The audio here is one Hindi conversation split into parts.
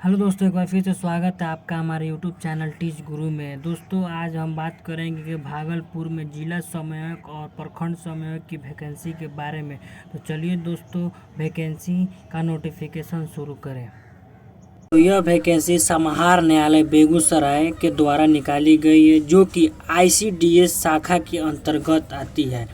हेलो दोस्तों, एक बार फिर से स्वागत है आपका हमारे यूट्यूब चैनल टीच गुरु में। दोस्तों आज हम बात करेंगे कि भागलपुर में जिला समन्वयक और प्रखंड समन्वयक की वैकेंसी के बारे में। तो चलिए दोस्तों, वैकेंसी का नोटिफिकेशन शुरू करें। तो यह वैकेंसी समाहार न्यायालय बेगूसराय के द्वारा निकाली गई है, जो कि ICDS शाखा के अंतर्गत आती है।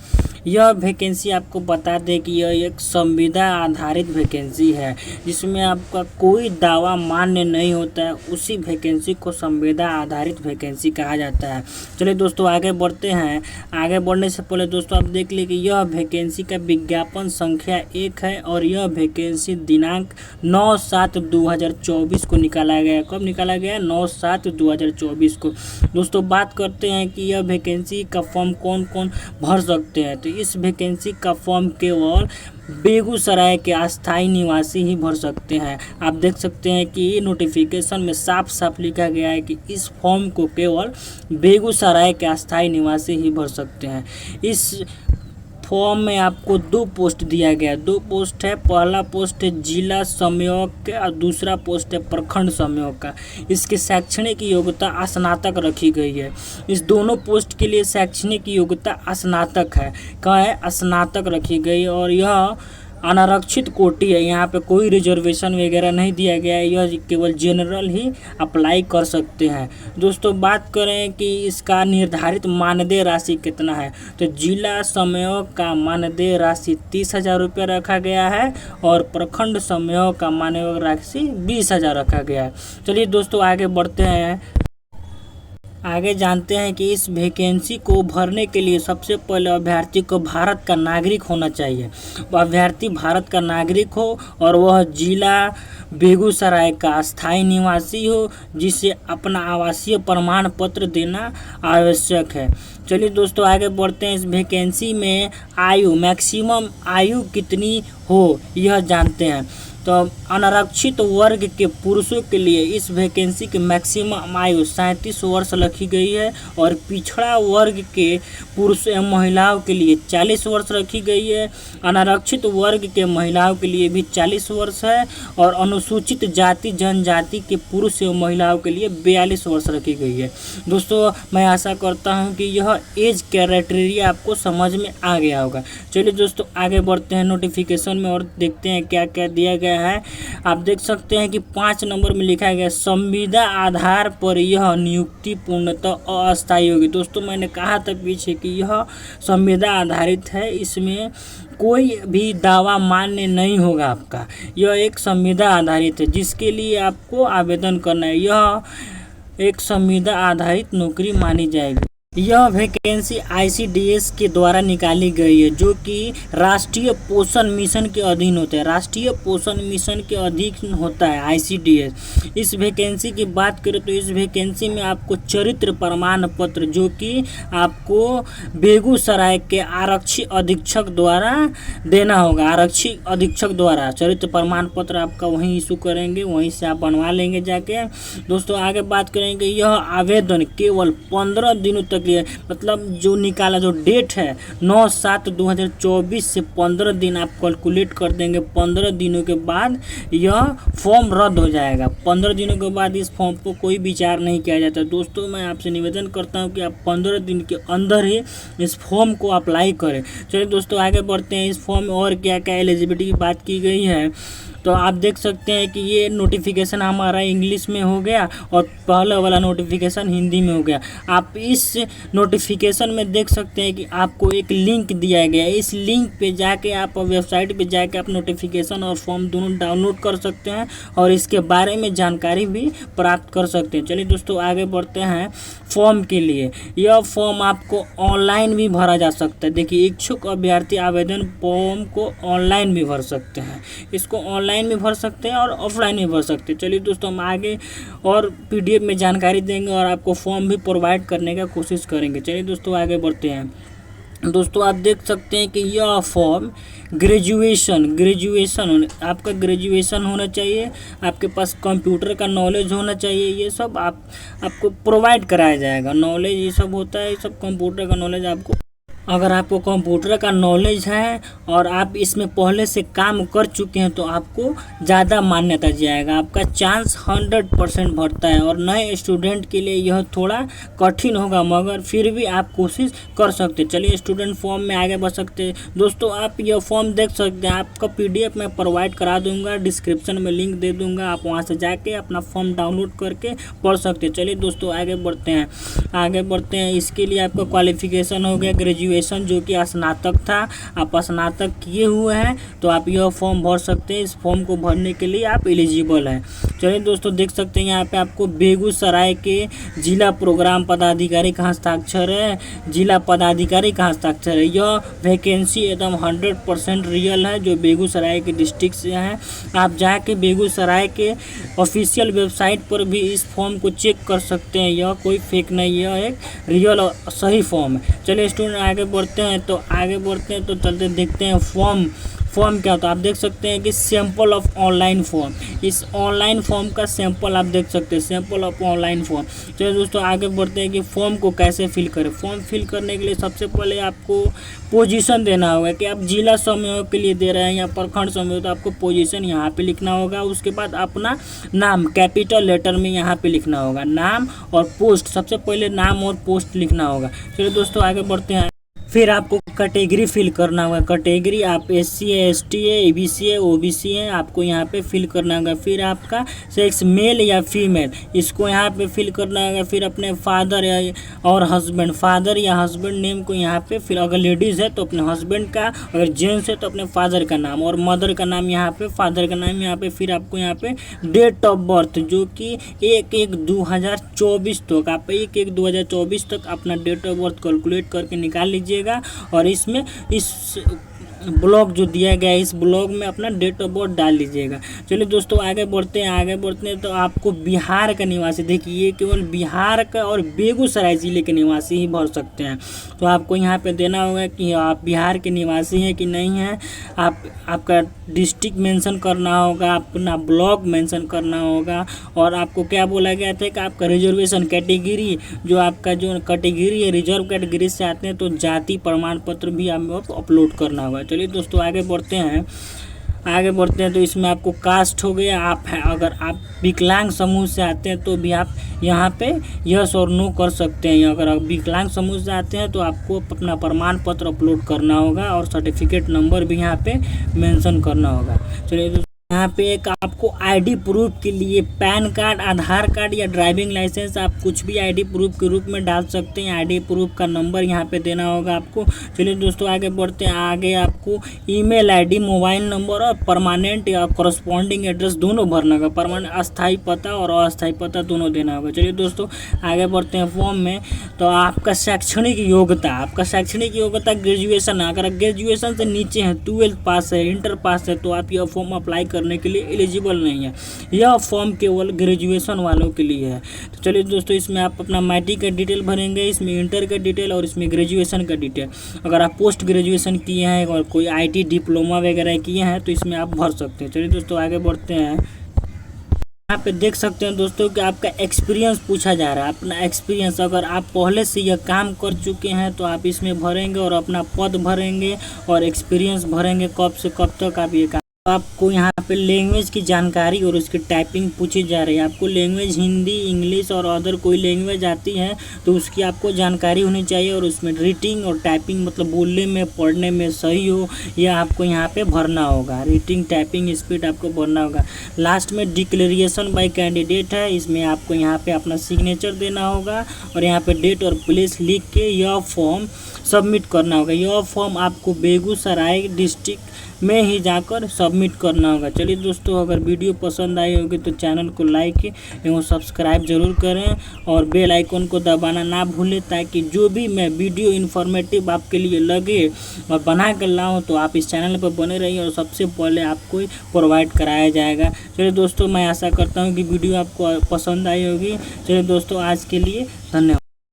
यह वैकेंसी आपको बता दें कि यह एक संविदा आधारित वैकेंसी है, जिसमें आपका कोई दावा मान्य नहीं होता है। उसी वैकेंसी को संविदा आधारित वैकेंसी कहा जाता है। चलिए दोस्तों आगे बढ़ते हैं। आगे बढ़ने से पहले दोस्तों आप देख लीजिए कि यह वैकेंसी का विज्ञापन संख्या 1 है और यह वैकेंसी दिनांक 9/7/2024 को निकाला गया। कब निकाला गया? 9/7/2024 को। दोस्तों बात करते हैं कि यह वैकेंसी का फॉर्म कौन कौन भर सकते हैं। तो इस वैकेंसी का फॉर्म केवल बेगूसराय के अस्थायी निवासी ही भर सकते हैं। आप देख सकते हैं कि ये नोटिफिकेशन में साफ साफ लिखा गया है कि इस फॉर्म को केवल बेगूसराय के अस्थायी निवासी ही भर सकते हैं। इस फॉर्म में आपको 2 पोस्ट दिया गया है। 2 पोस्ट है। पहला पोस्ट है जिला समन्वयक और दूसरा पोस्ट है प्रखंड समन्वयक का। इसकी शैक्षणिक योग्यता स्नातक रखी गई है। इस दोनों पोस्ट के लिए शैक्षणिक योग्यता स्नातक है। क्या है? स्नातक रखी गई है और यह अनारक्षित कोटि है। यहाँ पे कोई रिजर्वेशन वगैरह नहीं दिया गया है। यह केवल जनरल ही अप्लाई कर सकते हैं। दोस्तों बात करें कि इसका निर्धारित मानदेय राशि कितना है, तो जिला समन्वयक का मानदेय राशि 30,000 रुपये रखा गया है और प्रखंड समन्वयक का मानदेय राशि 20,000 रखा गया है। चलिए दोस्तों आगे बढ़ते हैं। आगे जानते हैं कि इस वैकेंसी को भरने के लिए सबसे पहले अभ्यर्थी को भारत का नागरिक होना चाहिए। अभ्यर्थी भारत का नागरिक हो और वह जिला बेगूसराय का स्थायी निवासी हो, जिसे अपना आवासीय प्रमाण पत्र देना आवश्यक है। चलिए दोस्तों आगे बढ़ते हैं। इस वैकेंसी में आयु मैक्सिमम आयु कितनी हो यह जानते हैं। तो अनारक्षित वर्ग के पुरुषों के लिए इस वैकेंसी की मैक्सिमम आयु 37 वर्ष रखी गई है और पिछड़ा वर्ग के पुरुष एवं महिलाओं के लिए 40 वर्ष रखी गई है। अनारक्षित वर्ग के महिलाओं के लिए भी 40 वर्ष है और अनुसूचित जाति जनजाति के पुरुष एवं महिलाओं के लिए 42 वर्ष रखी गई है। दोस्तों मैं आशा करता हूं कि यह एज क्राइटेरिया आपको समझ में आ गया होगा। चलिए दोस्तों आगे बढ़ते हैं नोटिफिकेशन में और देखते हैं क्या क्या दिया गया है। आप देख सकते हैं कि 5 नंबर में लिखा गया संविदा आधार पर यह नियुक्ति पूर्णतः अस्थायी होगी। दोस्तों मैंने कहा था पीछे कि यह संविदा आधारित है, इसमें कोई भी दावा मान्य नहीं होगा आपका। यह एक संविदा आधारित है जिसके लिए आपको आवेदन करना है। यह एक संविदा आधारित नौकरी मानी जाएगी। यह वैकेंसी ICDS के द्वारा निकाली गई है, जो कि राष्ट्रीय पोषण मिशन के अधीन होता है। राष्ट्रीय पोषण मिशन के अधीन होता है ICDS। इस वैकेंसी की बात करें तो इस वैकेंसी में आपको चरित्र प्रमाण पत्र, जो कि आपको बेगूसराय के आरक्षी अधीक्षक द्वारा देना होगा। आरक्षी अधीक्षक द्वारा चरित्र प्रमाण पत्र आपका वहीं इशू करेंगे, वहीं से आप बनवा लेंगे जाके। दोस्तों आगे बात करेंगे। यह आवेदन केवल 15 दिनों तक, मतलब जो निकाला जो डेट है 9/7/2024 से 15 दिन आप कैलकुलेट कर देंगे। 15 दिनों के बाद यह फॉर्म रद्द हो जाएगा। 15 दिनों के बाद इस फॉर्म को कोई विचार नहीं किया जाता। दोस्तों मैं आपसे निवेदन करता हूं कि आप 15 दिन के अंदर ही इस फॉर्म को अप्लाई करें। चलिए दोस्तों आगे बढ़ते हैं। इस फॉर्म में और क्या क्या एलिजिबिलिटी की बात की गई है, तो आप देख सकते हैं कि ये नोटिफिकेशन हमारा इंग्लिश में हो गया और पहला वाला नोटिफिकेशन हिंदी में हो गया। आप इस नोटिफिकेशन में देख सकते हैं कि आपको एक लिंक दिया गया है। इस लिंक पे जाके आप वेबसाइट पे जाके आप नोटिफिकेशन और फॉर्म दोनों डाउनलोड कर सकते हैं और इसके बारे में जानकारी भी प्राप्त कर सकते हैं। चलिए दोस्तों आगे बढ़ते हैं। फॉर्म के लिए यह फॉर्म आपको ऑनलाइन भी भरा जा सकता है। देखिए इच्छुक अभ्यर्थी आवेदन फॉर्म को ऑनलाइन भी भर सकते हैं। इसको ऑनलाइन भी भर सकते हैं और ऑफलाइन भी भर सकते हैं। चलिए दोस्तों हम आगे और PDF में जानकारी देंगे और आपको फॉर्म भी प्रोवाइड करने का कोशिश करेंगे। चलिए दोस्तों आगे बढ़ते हैं। दोस्तों आप देख सकते हैं कि यह फॉर्म ग्रेजुएशन आपका ग्रेजुएशन होना चाहिए, आपके पास कंप्यूटर का नॉलेज होना चाहिए। ये सब आपको प्रोवाइड कराया जाएगा। नॉलेज ये सब होता है, ये सब कंप्यूटर का नॉलेज आपको अगर आपको कंप्यूटर का नॉलेज है और आप इसमें पहले से काम कर चुके हैं तो आपको ज़्यादा मान्यता जाएगा, आपका चांस 100% बढ़ता है। और नए स्टूडेंट के लिए यह थोड़ा कठिन होगा, मगर फिर भी आप कोशिश कर सकते हैं। चलिए स्टूडेंट फॉर्म में आगे बढ़ सकते हैं। दोस्तों आप यह फॉर्म देख सकते हैं, आपका PDF मैं प्रोवाइड करा दूंगा, डिस्क्रिप्शन में लिंक दे दूंगा, आप वहां से जाके अपना फॉर्म डाउनलोड करके पढ़ सकते हैं। चलिए दोस्तों आगे बढ़ते हैं। इसके लिए आपका क्वालिफिकेशन हो गया ग्रेजुएशन, जो कि स्नातक था, आप स्नातक किए हुए हैं तो आप यह फॉर्म भर सकते हैं। इस फॉर्म को भरने के लिए आप एलिजिबल हैं। चलिए दोस्तों देख सकते हैं यहाँ पे आपको बेगूसराय के जिला प्रोग्राम पदाधिकारी का हस्ताक्षर है, जिला पदाधिकारी का हस्ताक्षर है। यह वैकेंसी एकदम 100% रियल है, जो बेगूसराय के डिस्ट्रिक्ट से है। आप जाके बेगूसराय के ऑफिशियल वेबसाइट पर भी इस फॉर्म को चेक कर सकते हैं, यह कोई फेक नहीं है, यह एक रियल और सही फॉर्म है। चलिए स्टूडेंट आगे बढ़ते हैं तो चलते देखते हैं फॉर्म क्या होता है। आप देख सकते हैं कि सैंपल ऑफ ऑनलाइन फॉर्म, इस ऑनलाइन फॉर्म का सैंपल आप देख सकते हैं, सैंपल ऑफ ऑनलाइन फॉर्म। चलिए दोस्तों आगे बढ़ते हैं कि फॉर्म को कैसे फिल करें। फॉर्म फिल करने के लिए सबसे पहले आपको पोजीशन देना होगा कि आप जिला समूह के लिए दे रहे हैं या प्रखंड समूह, तो आपको पोजीशन यहाँ पे लिखना होगा। उसके बाद अपना नाम कैपिटल लेटर में यहाँ पे लिखना होगा, नाम और पोस्ट, सबसे पहले नाम और पोस्ट लिखना होगा। चलिए दोस्तों आगे बढ़ते हैं। फिर आपको कैटेगरी फिल करना होगा, कैटेगरी आप SC है, ST है, ABC है, OBC है, आपको यहाँ पे फिल करना होगा। फिर आपका सेक्स मेल या फीमेल, इसको यहाँ पे फिल करना होगा। फिर अपने फादर और हस्बैंड, फादर या हस्बैंड नेम को यहाँ पे फिर, अगर लेडीज़ है तो अपने हस्बैंड का, अगर जेंट्स है तो अपने फादर का नाम, और मदर का नाम यहाँ पे, फादर का नाम यहाँ पे। फिर आपको यहाँ पे डेट ऑफ बर्थ, जो कि 1/1/2024 तक, आप 1/1/2024 तक अपना डेट ऑफ बर्थ कैलकुलेट करके निकाल लीजिएगा। और इसमें इस ब्लॉग जो दिया गया है, इस ब्लॉग में अपना डेट ऑफ बर्थ डाल लीजिएगा। चलिए दोस्तों आगे बढ़ते हैं तो आपको बिहार का निवासी, देखिए केवल बिहार का और बेगूसराय ज़िले के निवासी ही भर सकते हैं। तो आपको यहाँ पे देना होगा कि आप बिहार के निवासी हैं कि नहीं हैं, आपका डिस्ट्रिक्ट मेंशन करना होगा, अपना ब्लॉक मेंशन करना होगा। और आपको क्या बोला गया था कि आपका रिजर्वेशन कैटेगरी, जो आपका जो कैटेगरी है रिजर्व कैटेगरी से आते हैं, तो जाति प्रमाण पत्र भी आपको अपलोड करना होगा। चलिए दोस्तों आगे बढ़ते हैं तो इसमें आपको कास्ट हो गया, अगर आप विकलांग समूह से आते हैं तो भी आप यहाँ पे यस और नो कर सकते हैं। अगर आप विकलांग समूह से आते हैं तो आपको अपना प्रमाण पत्र अपलोड करना होगा और सर्टिफिकेट नंबर भी यहाँ पे मेंशन करना होगा। चलिए यहाँ पे एक आपको आईडी प्रूफ के लिए पैन कार्ड, आधार कार्ड या ड्राइविंग लाइसेंस, आप कुछ भी आईडी प्रूफ के रूप में डाल सकते हैं। आईडी प्रूफ का नंबर यहाँ पे देना होगा आपको। चलिए दोस्तों आगे बढ़ते हैं। आगे आपको ईमेल आईडी, मोबाइल नंबर और परमानेंट या करस्पॉन्डिंग एड्रेस दोनों भरना होगा, परमानेंट अस्थायी पता और अस्थायी पता दोनों देना होगा। चलिए दोस्तों आगे बढ़ते हैं फॉर्म में। तो आपका शैक्षणिक योग्यता ग्रेजुएशन, अगर ग्रेजुएशन से नीचे है, 12th पास है, इंटर पास है, तो आप यह फॉर्म अप्लाई करने के लिए एलिजिबल नहीं है। यह फॉर्म केवल ग्रेजुएशन वालों के लिए है। तो चलिए दोस्तों इसमें आप अपना मैट्रिक का डिटेल भरेंगे, इसमें इंटर का डिटेल और इसमें ग्रेजुएशन का डिटेल। अगर आप पोस्ट ग्रेजुएशन किए हैं और कोई IT डिप्लोमा वगैरह किए हैं तो इसमें आप भर सकते हैं। चलिए दोस्तों आगे बढ़ते हैं। यहाँ पे देख सकते हैं दोस्तों कि आपका एक्सपीरियंस पूछा जा रहा है। अपना एक्सपीरियंस, अगर आप पहले से यह काम कर चुके हैं तो आप इसमें भरेंगे और अपना पद भरेंगे और एक्सपीरियंस भरेंगे, कब से कब तक आप ये काम। आपको यहाँ पे लैंग्वेज की जानकारी और उसकी टाइपिंग पूछी जा रही है। आपको लैंग्वेज हिंदी, इंग्लिश और अदर कोई लैंग्वेज आती है तो उसकी आपको जानकारी होनी चाहिए, और उसमें रीडिंग और टाइपिंग मतलब बोलने में पढ़ने में सही हो, यह आपको यहाँ पे भरना होगा। रीडिंग टाइपिंग स्पीड आपको भरना होगा। लास्ट में डिक्लेरेशन बाय कैंडिडेट है, इसमें आपको यहाँ पे अपना सिग्नेचर देना होगा और यहाँ पे डेट और प्लेस लिख के यह फॉर्म सबमिट करना होगा। यह फॉर्म आपको बेगूसराय डिस्ट्रिक्ट में ही जाकर सबमिट करना होगा। चलिए दोस्तों अगर वीडियो पसंद आई होगी तो चैनल को लाइक एवं सब्सक्राइब जरूर करें और बेल आइकन को दबाना ना भूलें, ताकि जो भी मैं वीडियो इन्फॉर्मेटिव आपके लिए लगे और बना कर लाऊँ तो आप इस चैनल पर बने रहिए और सबसे पहले आपको प्रोवाइड कराया जाएगा। चलिए दोस्तों मैं आशा करता हूँ कि वीडियो आपको पसंद आई होगी। चलिए दोस्तों आज के लिए धन्यवाद।